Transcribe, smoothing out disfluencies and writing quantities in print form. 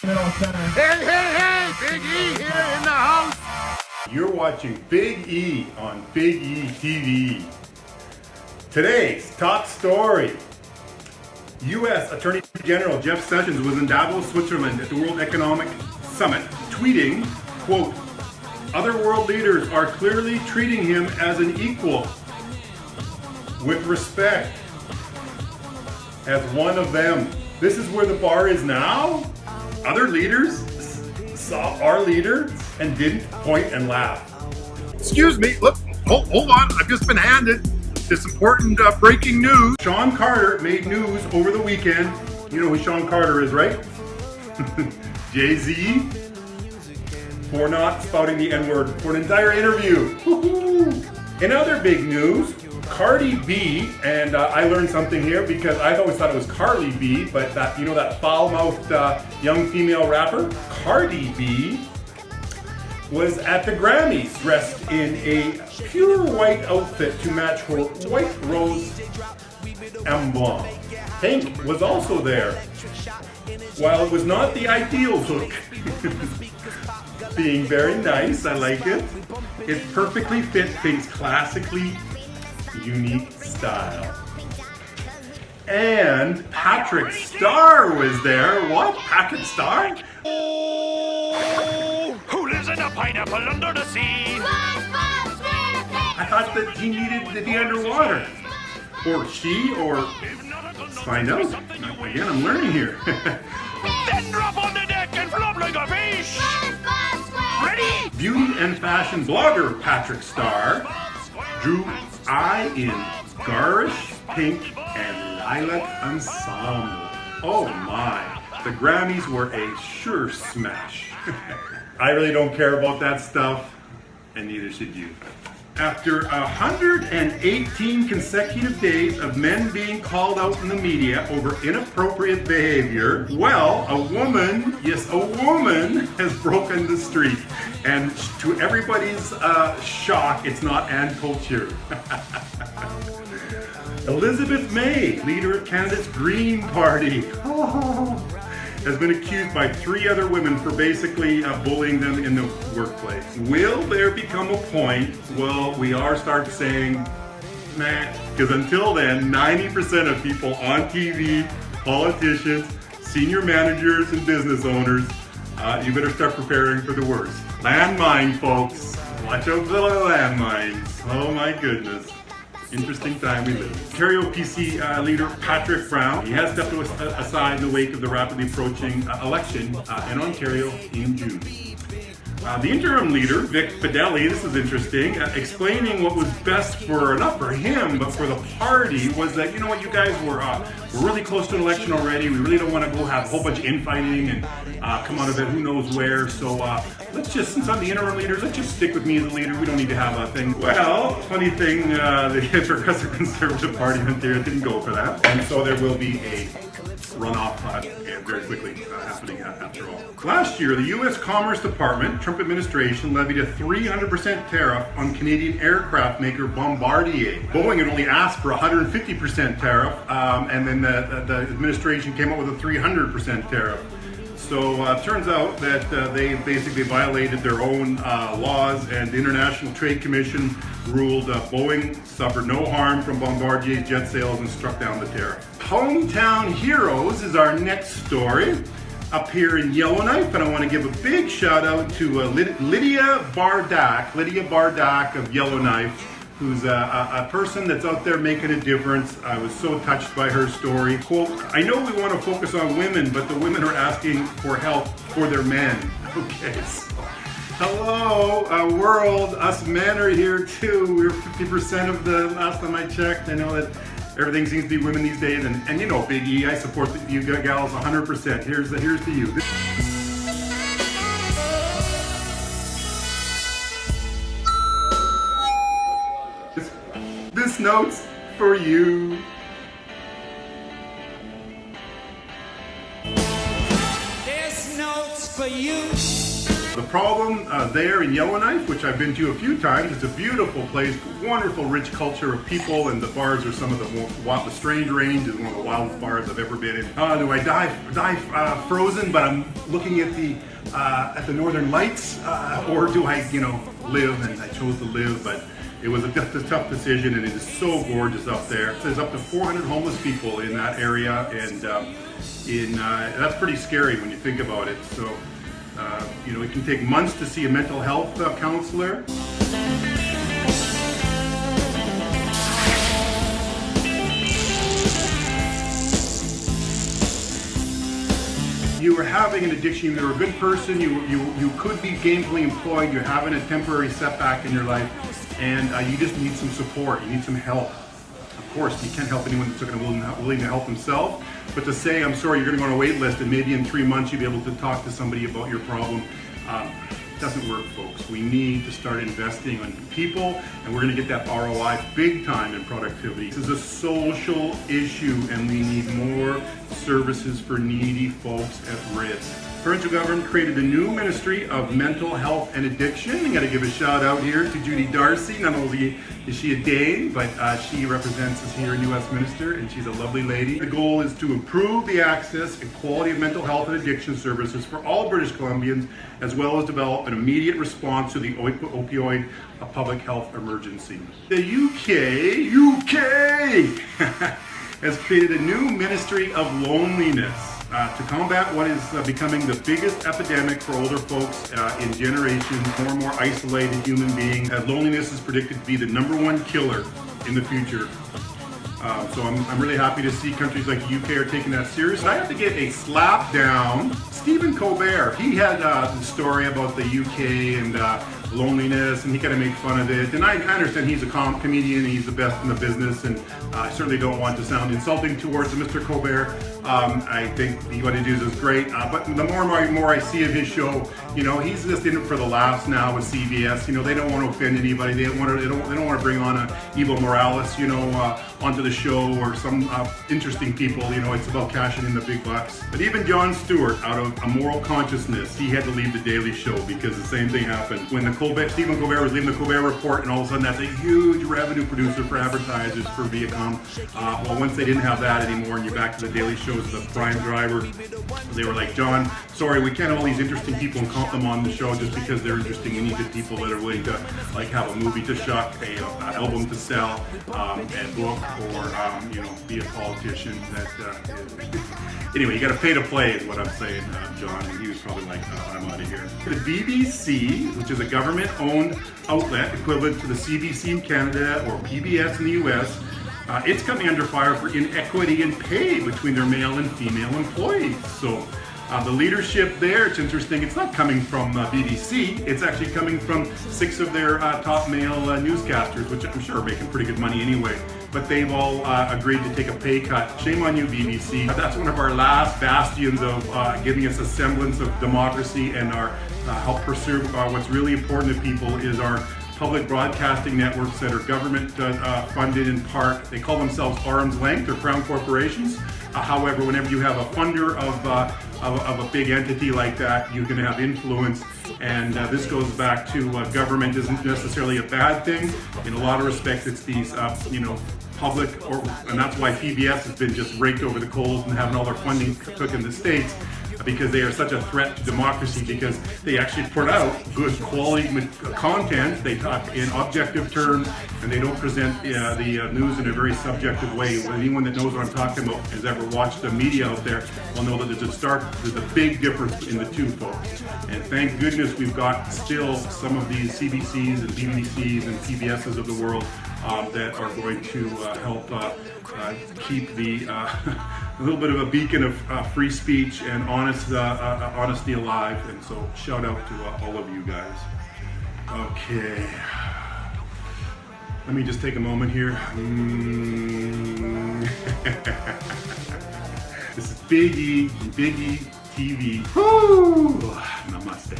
Hey, hey, hey! Big E here in the house! You're watching Big E on Big E TV. Today's top story. U.S. Attorney General Jeff Sessions was in Davos, Switzerland at the World Economic Summit, tweeting, quote, "Other world leaders are clearly treating him as an equal, with respect, as one of them." This is where the bar is now? Other leaders saw our leader and didn't point and laugh. Excuse me, look, hold on, I've just been handed this important breaking news. Sean Carter made news over the weekend. You know who Sean Carter is, right? Jay-Z, for not spouting the N-word for an entire interview. In other big news, Cardi B, and I learned something here because I always thought it was Carly B, but that, you know, that foul-mouthed young female rapper, Cardi B, was at the Grammys dressed in a pure white outfit to match her white rose emblem. Pink was also there. While it was not the ideal look, being very nice, I like it, it perfectly fit Pink's classically unique style. And Patrick Star was there. What? Patrick Star? Oh, who lives in a pineapple under the sea? I thought that he needed to be underwater. Or she, or... Let's find out. Again, I'm learning here. Then drop on the deck and flop like a fish. Ready? Beauty and fashion blogger Patrick Star drew eye in garish pink and lilac ensemble. Oh my, the Grammys were a sure smash. I really don't care about that stuff, and neither should you. After 118 consecutive days of men being called out in the media over inappropriate behavior, well, a woman, yes, a woman has broken the streak. And to everybody's shock, it's not Ann Coulter. Elizabeth May, leader of Candace Green party, has been accused by 3 other women for basically bullying them in the workplace. Will there become a point, well, we are start saying, nah, because until then, 90% of people on TV, politicians, senior managers, and business owners, you better start preparing for the worst. Landmine, folks. Watch out for the landmines. Oh my goodness. Interesting time we live. Ontario PC leader Patrick Brown, he has stepped aside in the wake of the rapidly approaching election in Ontario in June. The interim leader, Vic Fideli, this is interesting, explaining what was best for, not for him, but for the party, was that, you know what, you guys were really close to an election already. We really don't want to go have a whole bunch of infighting and come out of it who knows where. So let's just, since I'm the interim leader, let's just stick with me as a leader. We don't need to have a thing. Well, funny thing, the Progressive Conservative Party in Ontario didn't go for that. And so there will be a runoff very quickly happening after all. Last year, the U.S. Commerce Department, Trump administration, levied a 300% tariff on Canadian aircraft maker Bombardier. Boeing had only asked for a 150% tariff, and then the administration came up with a 300% tariff. So it turns out that they basically violated their own laws, and the International Trade Commission ruled Boeing suffered no harm from Bombardier's jet sales and struck down the tariff. Hometown Heroes is our next story up here in Yellowknife, and I want to give a big shout out to Lydia Bardak of Yellowknife, who's a person that's out there making a difference. I was so touched by her story. Quote, "I know we want to focus on women, but the women are asking for help for their men." Okay, so hello, world, us men are here too. We're 50% of the, last time I checked. I know that everything seems to be women these days, and you know, Big E, I support you gals 100%. Here's to you. This note's for you. This note's for you. The problem there in Yellowknife, which I've been to a few times, it's a beautiful place, wonderful rich culture of people, and the bars are some of the Strange Range is one of the wildest bars I've ever been in. Do I die frozen, but I'm looking at the Northern Lights, or do I, live? And I chose to live, but it was a tough decision, and it is so gorgeous up there. There's up to 400 homeless people in that area, and that's pretty scary when you think about it. So, it can take months to see a mental health counselor. You were having an addiction, you're a good person, you could be gainfully employed, you're having a temporary setback in your life, and you just need some support, you need some help. Of course, you can't help anyone that's willing to help themselves, but to say, I'm sorry, you're going to go on a wait list and maybe in 3 months you'll be able to talk to somebody about your problem, doesn't work, folks. We need to start investing on people, and we're going to get that ROI big time in productivity. This is a social issue, and we need more services for needy folks at risk. Provincial government created a new Ministry of Mental Health and Addiction. I got to give a shout out here to Judy Darcy. Not only is she a Dane, but she represents us here in U.S. Minister, and she's a lovely lady. The goal is to improve the access and quality of mental health and addiction services for all British Columbians, as well as develop an immediate response to the opioid public health emergency. The UK has created a new Ministry of Loneliness. To combat what is becoming the biggest epidemic for older folks in generations, more and more isolated human beings, as loneliness is predicted to be the #1 killer in the future. So I'm really happy to see countries like the UK are taking that seriously. I have to get a slap down. Stephen Colbert, he had the story about the UK and loneliness, and he kind of made fun of it. And I understand he's a comedian, he's the best in the business, and I certainly don't want to sound insulting towards Mr. Colbert. I think what he does is great, but the more I see of his show, he's just in it for the laughs now with CBS. They don't want to offend anybody. They don't want to bring on a Evo Morales, onto the show, or some interesting people. It's about cashing in the big bucks. But even Jon Stewart, out of a moral consciousness, he had to leave the Daily Show because the same thing happened when Stephen Colbert was leaving the Colbert Report, and all of a sudden that's a huge revenue producer for advertisers for Viacom. Well, once they didn't have that anymore, and you're back to the Daily Shows with Brian Driver, they were like, John, sorry, we can't have all these interesting people and count them on the show just because they're interesting. We need the people that are willing to have a movie to shuck, an album to sell, a book, or be a politician. Anyway, you got to pay to play is what I'm saying, John. And he was probably like, I'm out of here. The BBC, which is a government-owned outlet equivalent to the CBC in Canada or PBS in the US, it's coming under fire for inequity in pay between their male and female employees. So the leadership there, it's interesting, it's not coming from BBC, it's actually coming from 6 of their top male newscasters, which I'm sure are making pretty good money anyway. But they've all agreed to take a pay cut. Shame on you, BBC. That's one of our last bastions of giving us a semblance of democracy, and our help pursue what's really important to people is our public broadcasting networks that are government funded in part. They call themselves arm's length or crown corporations. However, whenever you have a funder of a big entity like that, you can have influence, and this goes back to government isn't necessarily a bad thing. In a lot of respects, it's these public, and that's why PBS has been just raked over the coals and having all their funding took in the States, because they are such a threat to democracy, because they actually put out good quality content, they talk in objective terms, and they don't present the news in a very subjective way. Anyone that knows what I'm talking about, has ever watched the media out there, will know that there's a big difference in the two, folks. And thank goodness we've got still some of these CBCs and BBCs and PBSs of the world that are going to help keep the a little bit of a beacon of free speech and honesty alive. And so shout out to all of you guys. Okay, let me just take a moment here. This is Big E TV. Woo! Namaste.